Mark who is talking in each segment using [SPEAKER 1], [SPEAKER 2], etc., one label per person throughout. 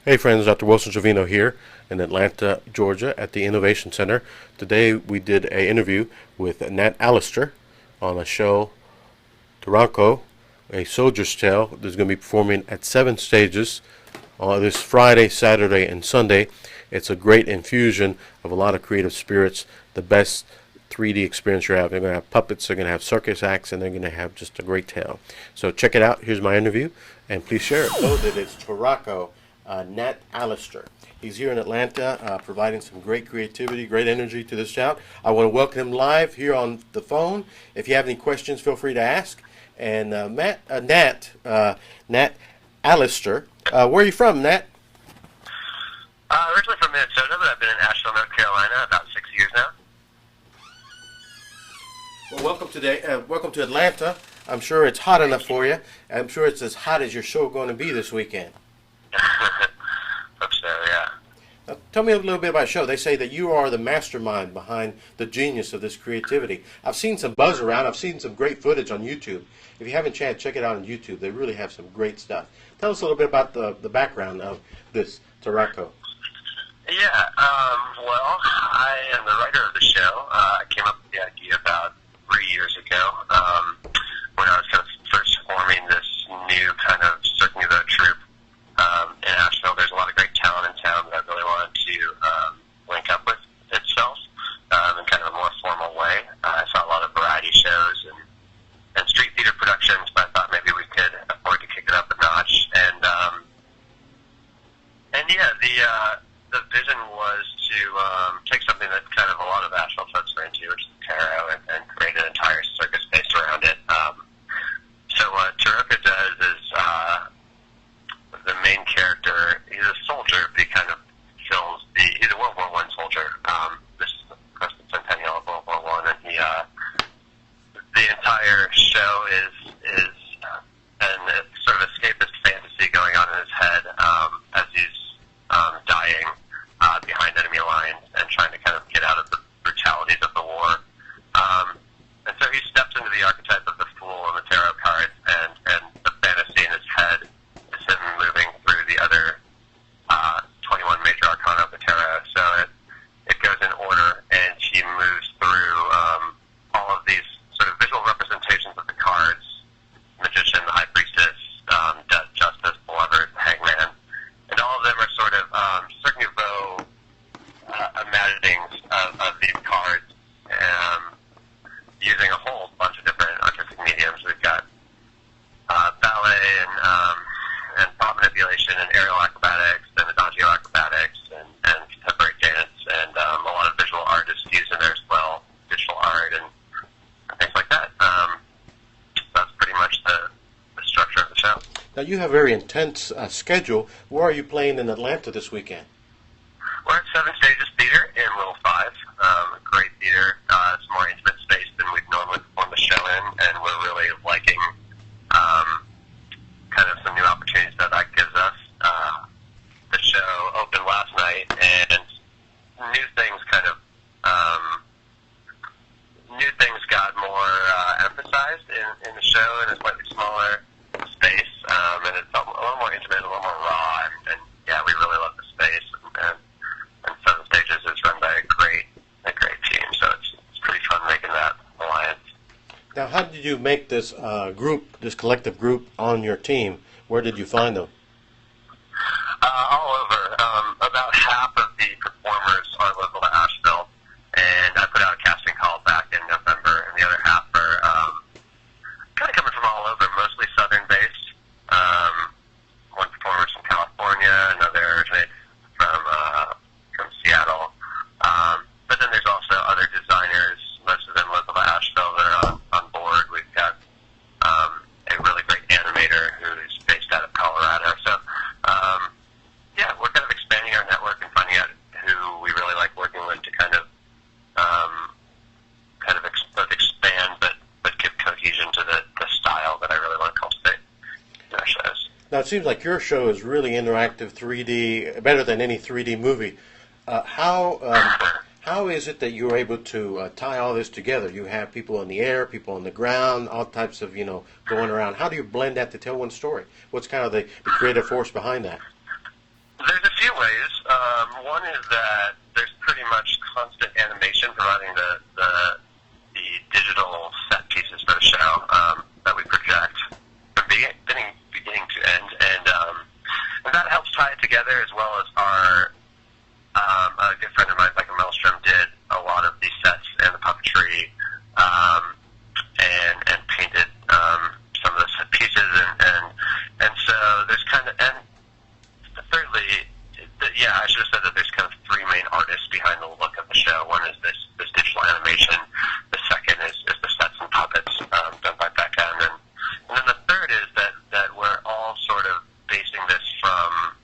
[SPEAKER 1] Hey friends, Dr. Wilson Trevino here in Atlanta, Georgia at the Innovation Center. Today we did an interview with Nat Allister on a show, Taranko, A Soldier's Tale. There's going to be performing at 7 stages this Friday, Saturday, and Sunday. It's a great infusion of a lot of creative spirits, the best 3D experience you're having. They're going to have puppets, they're going to have circus acts, and they're going to have just a great tale. So check it out. Here's my interview, and please share it. So that it's Taranko. Nat Allister. He's here in Atlanta, providing some great creativity, great energy to this shout. I want to welcome him live here on the phone. If you have any questions, feel free to ask. And Nat Allister, where are you from, Nat?
[SPEAKER 2] Originally from Minnesota, but I've been in Asheville, North Carolina, about 6 years now.
[SPEAKER 1] Well, welcome to Atlanta. I'm sure it's hot enough for you. I'm sure it's as hot as your show going to be this weekend.
[SPEAKER 2] Hope so, yeah.
[SPEAKER 1] Now, tell me a little bit about the show. They say that you are the mastermind behind the genius of this creativity. I've seen some buzz around. I've seen some great footage on YouTube. If you haven't checked, check it out on YouTube. They really have some great stuff. Tell us a little bit about the background of this Taranko.
[SPEAKER 2] Yeah, well, I am the writer of the show. I came up with the idea about 3 years ago when I was kind of first forming this new kind of Cirque Nouveau troupe. In Asheville, there's a lot of great talent in town that I really wanted to link up with itself in kind of a more formal way. I saw a lot of variety shows and street theater productions, but I thought maybe we could afford to kick it up a notch. And yeah, the vision was to take something that kind of a lot of Asheville folks are into, which is tarot, and create an entire circus based around it. So what Taranko does is the main character, he's a soldier, but he kind of fills he's a World War I soldier. This is of course the centennial of World War I, and the entire show is an sort of escapist fantasy going on in his head as he's dying behind enemy lines and trying to kind of get out of the brutalities of the war. And so he steps into the archetype of the fool and the tarot cards, and the fantasy in his head is him moving through the other 21 major arcana of the tarot. So it goes in order, and she moves through all of these sort of visual representations of the cards: magician, the high priestess, death, justice, the lovers, the hangman, and all of them are sort of Cirque Nouveau imaginings of these cards, using a whole bunch of different artistic mediums. We've got ballet and thought manipulation and aerial acrobatics and adagio acrobatics and contemporary dance and a lot of visual art is used in there as well, digital art and things like that. That's pretty much the structure of the show.
[SPEAKER 1] Now, you have a very intense schedule. Where are you playing in Atlanta this weekend?
[SPEAKER 2] We're at 7 Stages Theater in Little Five. Great theater. It's a more intimate space than we'd normally perform the show in, and we're really liking kind of some new opportunities that gives us. The show opened last night, and new things got more emphasized in the show in a slightly smaller space, and it's a little more intimate, a little more raw, and yeah, we really love the space. And Seven Stages is run by a great team, so it's pretty fun making that alliance.
[SPEAKER 1] Now, how did you make this this collective group on your team? Where did you find them?
[SPEAKER 2] All over. About half of the performers are local to Asheville, and I put out a casting call back in November, and the other half are kind of coming from all over, mostly southern-based. One performer's from California, another originates from Seattle. But then there's also other designers, most of them local to Asheville, that are on board. We've got a really great animator who's based out of Colorado. So, yeah, we're kind of expanding our network and finding out who we really like working with to kind of both expand but give cohesion to the style that I really want to cultivate in our shows.
[SPEAKER 1] Now, it seems like your show is really interactive, 3D, better than any 3D movie. How is it that you're able to tie all this together? You have people in the air, people on the ground, all types of, going around. How do you blend that to tell one story? What's kind of the creative force behind that?
[SPEAKER 2] There's One is that there's pretty much constant animation providing the digital set pieces for the show that we project from beginning to end, and that helps tie it together, as well as our a good friend of mine, Michael Melstrom, did a lot of these sets and the puppetry, and painted some of the set pieces, and so there's kind of, and thirdly, I should have said that there's kind of three main artists behind the look of the show. One is this digital animation. The second is the sets and puppets done by Becca, and then the third is that we're all sort of basing this from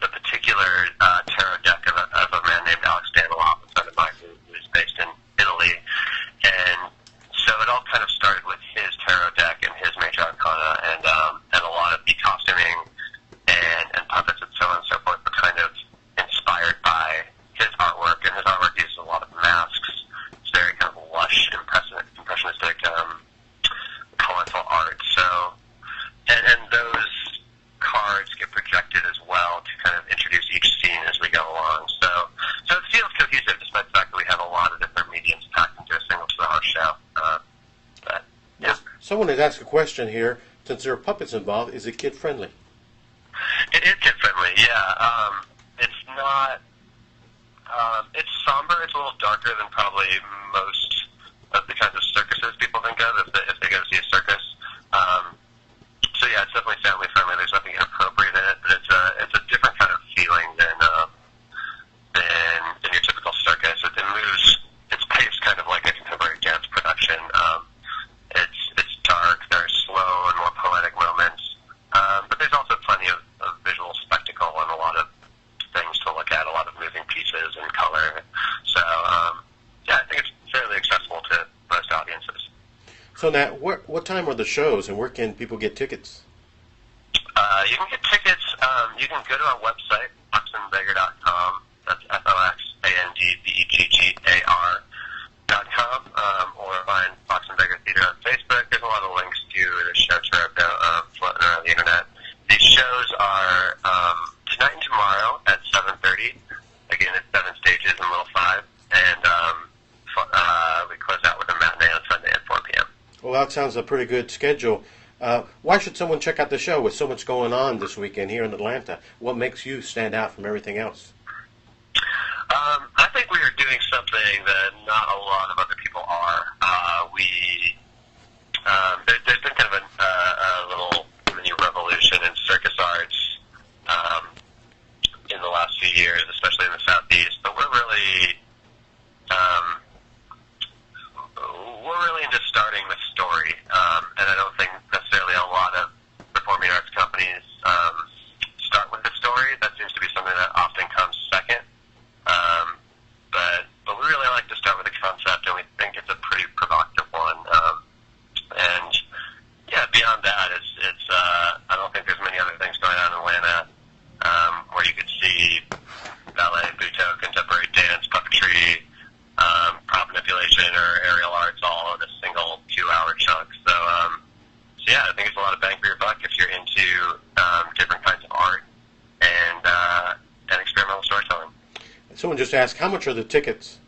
[SPEAKER 2] the particular tarot deck of a man named Alex Danilov, a friend of mine who is based in Italy, and so it all kind of started with his tarot deck and his major arcana, and a lot of the costuming and puppets and so on and so forth were kind of inspired by his artwork, and his artwork uses a lot of masks. It's very kind of lush, impressionistic, colorful art. So, and those cards get projected as well to kind of introduce each scene as we go along. So it feels cohesive, despite the fact that we have a lot of different mediums packed into a single 2-hour show. But yeah.
[SPEAKER 1] Someone has asked a question here. Since there are puppets involved, is it kid friendly?
[SPEAKER 2] It is kid friendly, yeah. It's not. It's somber. It's a little darker than probably most of the kinds of circuses people think of if they go to see a circus. So yeah, it's definitely family friendly. There's nothing inappropriate in it, but it's a different kind of feeling than your typical circus. It moves. It's paced kind of like a contemporary dance production. It's dark. There's slow and more poetic moments, but there's also plenty of visual spectacle and a lot of things to look at, a lot of moving pieces and color. So I think it's fairly accessible to most audiences.
[SPEAKER 1] So now, what time are the shows, and where can people get tickets?
[SPEAKER 2] You can get tickets. You can go to our website, foxandbeggar.com. That's FOXANDBEGGAR.com, or find Fox and Beggar Theater on Facebook. There's a lot of links to the show floating around the internet. These shows are tonight and tomorrow at 7:30. Again, it's 7 stages in Little 5, and we close out with a matinee on Sunday at 4 p.m.
[SPEAKER 1] Well, that sounds a pretty good schedule. Why should someone check out the show with so much going on this weekend here in Atlanta? What makes you stand out from everything else?
[SPEAKER 2] I think we are doing something that not a lot of other people are. There's been kind of a little mini revolution in circus arts in the last few years, especially in the Southeast. But we're really into starting the story, and I don't think necessarily a lot of performing arts companies start with the story. That seems to be something that often comes second. But we really like to start with a concept, and we think it's a pretty provocative one. And yeah, beyond that, it's I don't think there's many other things going on in Atlanta where you could see ballet, butoh, contemporary dance, puppetry, prop manipulation, or aerial arts all in a single 2-hour chunk. So yeah, I think it's a lot of bang for your buck if you're into different kinds of art and experimental storytelling.
[SPEAKER 1] Someone just asked, how much are the tickets?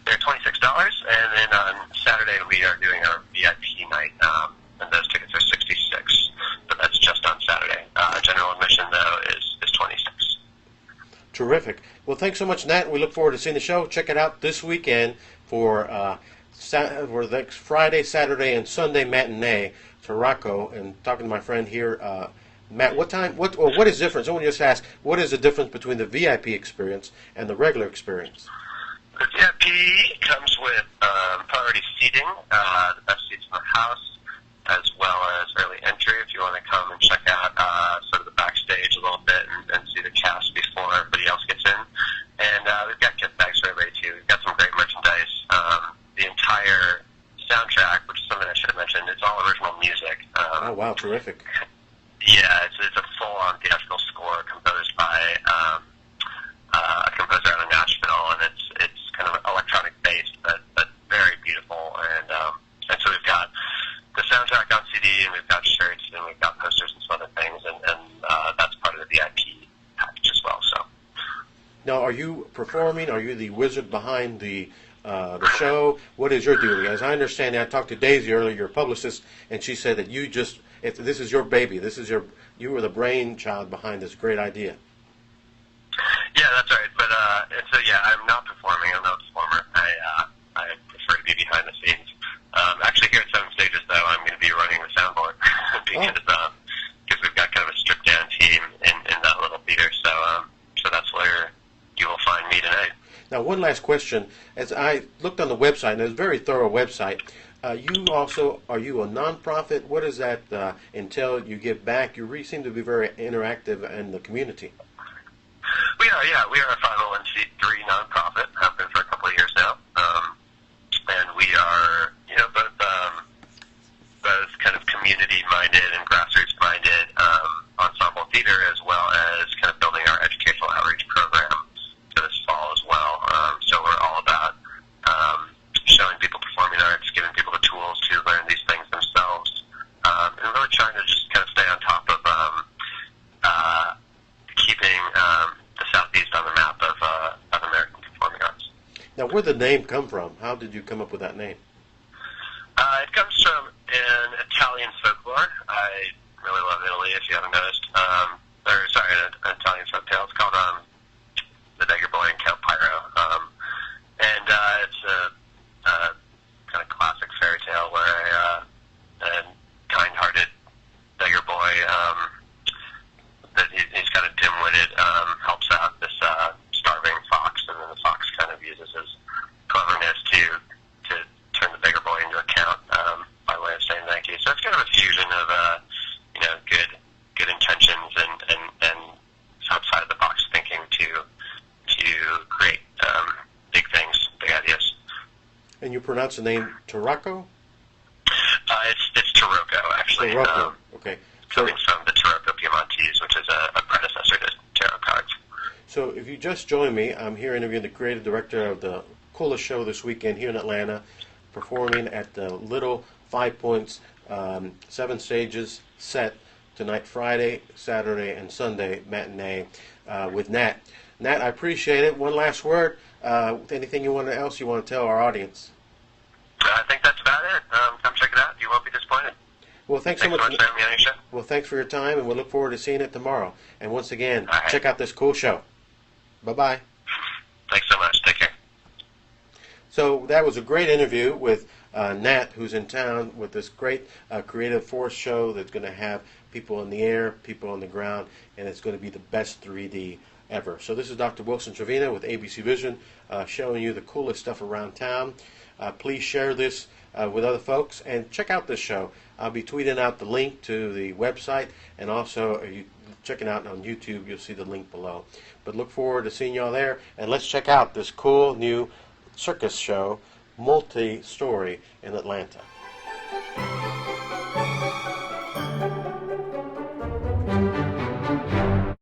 [SPEAKER 2] They're $26, and then on Saturday we are doing our VIP night, and those tickets are $66, but that's just on Saturday. General admission, though, is $26.
[SPEAKER 1] Terrific. Well, thanks so much, Nat. We look forward to seeing the show. Check it out this weekend for the next Friday, Saturday, and Sunday matinee to Rocco. And talking to my friend here, Matt, what is different? Someone just asked, what is the difference between the VIP experience and the regular experience?
[SPEAKER 2] The VIP comes with priority seating, the best seats in the house, as well as early entry if you want to come and check out sort of the backstage a little bit and see the cast before everybody else gets in. And we've got gift bags for everybody too. We've got some great merchandise. The entire soundtrack, which is something I should have mentioned, it's all original music.
[SPEAKER 1] Oh, wow, terrific.
[SPEAKER 2] Yeah, it's a full-on theatrical score composed by a composer out of Nashville, and it's kind of electronic-based, but very beautiful. And so we've got the soundtrack on CD, and we've got shirts, and we've got posters and some other things, and that's part of the VIP package as well. So
[SPEAKER 1] Now, are you performing? Are you the wizard behind the show? What is your duty? As I understand it, I talked to Daisy earlier, your publicist, and she said that this is your baby. You were the brainchild behind this great idea.
[SPEAKER 2] Yeah, that's right. But I'm not performing. I'm not a performer. I prefer to be behind the scenes. Actually, here at Seven Stages, though, I'm going to be running the soundboard because we've got kind of a stripped down team in that little theater. So that's where you will find me tonight.
[SPEAKER 1] Now, one last question. As I looked on the website, and it's a very thorough website, are you a nonprofit? What does that entail? You give back? You really seem to be very interactive in the community.
[SPEAKER 2] We are, yeah. We are a 501c3 nonprofit. Have been for a couple of years now. And we are, both kind of community-minded and grassroots-minded ensemble theater, as well as kind of building our educational outreach program for this fall as well. So we're all about showing people performing arts, giving people the tools to learn these things themselves, and really trying to just kind of stay on top of keeping the Southeast on the map of American performing arts.
[SPEAKER 1] Now, where'd the name come from? How did you come up with that name?
[SPEAKER 2] It comes from an Italian folklore. I really love Italy, if you haven't noticed. An Italian folktale. It's called The Beggar Boy and Count Pyro. And it's a kind of classic fairy tale where a kind-hearted beggar boy, he's kind of dim-witted, helps out this starving fox, and then the fox kind of uses his cleverness to turn the beggar boy into a count by way of saying thank you. So it's kind of a fusion of good intentions and outside of the box thinking to create big things, big ideas.
[SPEAKER 1] And you pronounce the name Tarocco?
[SPEAKER 2] It's Tarocco, actually.
[SPEAKER 1] Tarocco. Okay.
[SPEAKER 2] Coming from the Tarocco Piemontese, which is a predecessor to tarot cards.
[SPEAKER 1] So if you just joined me, I'm here interviewing the creative director of the coolest show this weekend here in Atlanta, performing at the Little 5 Points 7 Stages set tonight, Friday, Saturday, and Sunday matinee with Nat. Nat, I appreciate it. One last word. Anything else you want to tell our audience?
[SPEAKER 2] I think that's about it. Come check it out. You won't be disappointed.
[SPEAKER 1] Well, thanks so much
[SPEAKER 2] for having me on your show.
[SPEAKER 1] Well, thanks for your time, and we'll look forward to seeing it tomorrow. And once again, check out this cool show. Bye-bye.
[SPEAKER 2] Thanks so much. Take care.
[SPEAKER 1] So that was a great interview with Nat, who's in town with this great creative force show that's going to have people in the air, people on the ground, and it's going to be the best 3D ever. So this is Dr. Wilson Trevino with ABC Vision, showing you the coolest stuff around town. Please share this with other folks, and check out this show. I'll be tweeting out the link to the website, and also if you check it out on YouTube, you'll see the link below. But look forward to seeing y'all there, and let's check out this cool new circus show, Multi-Story, in Atlanta.